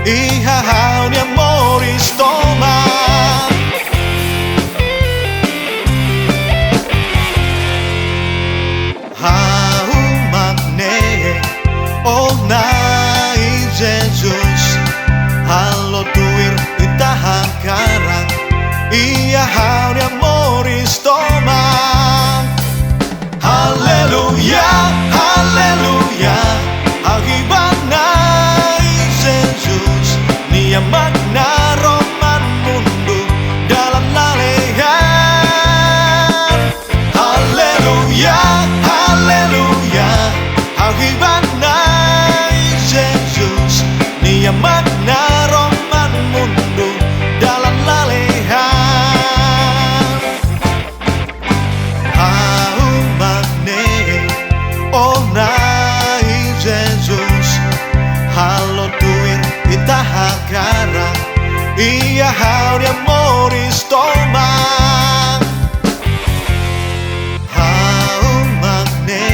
Ihahaw ni amoris toma. Hau magne oh nai Jesus. Halo tuir itaha karang. Ihahaw ni amoris toma. Haleluya, haleluya. Agibanay Jesus, Nia magna roman mundo dalam lalehan. Haleluya, haleluya. Agibanay Jesus, Nia magna roman mundo dalam lalehan. Hau magne oh nai Jesus. Halo tuir itaha karang. Ihahaw ni amoris toma. Hau magne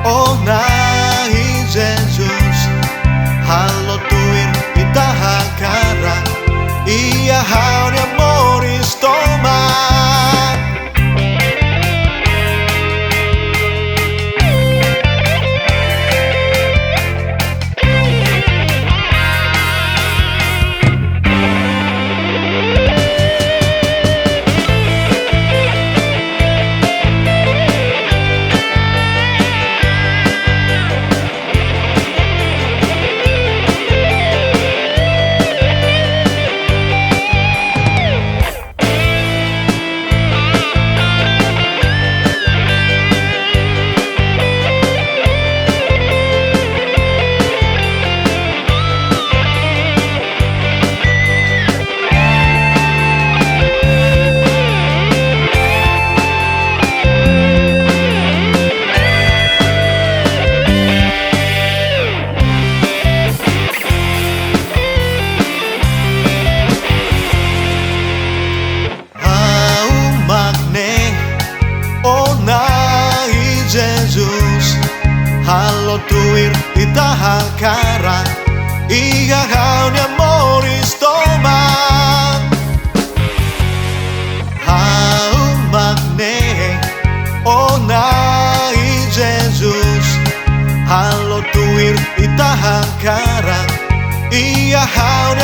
oh nai Jesus. Halo tuir itaha karang. Ihahaw ni amoris toma. Jesus, halo tuir itaha karang. Ihahaw ni amoris toma. Hau magne oh nai Jesus. Halo tuir itaha karang. Ihahaw ni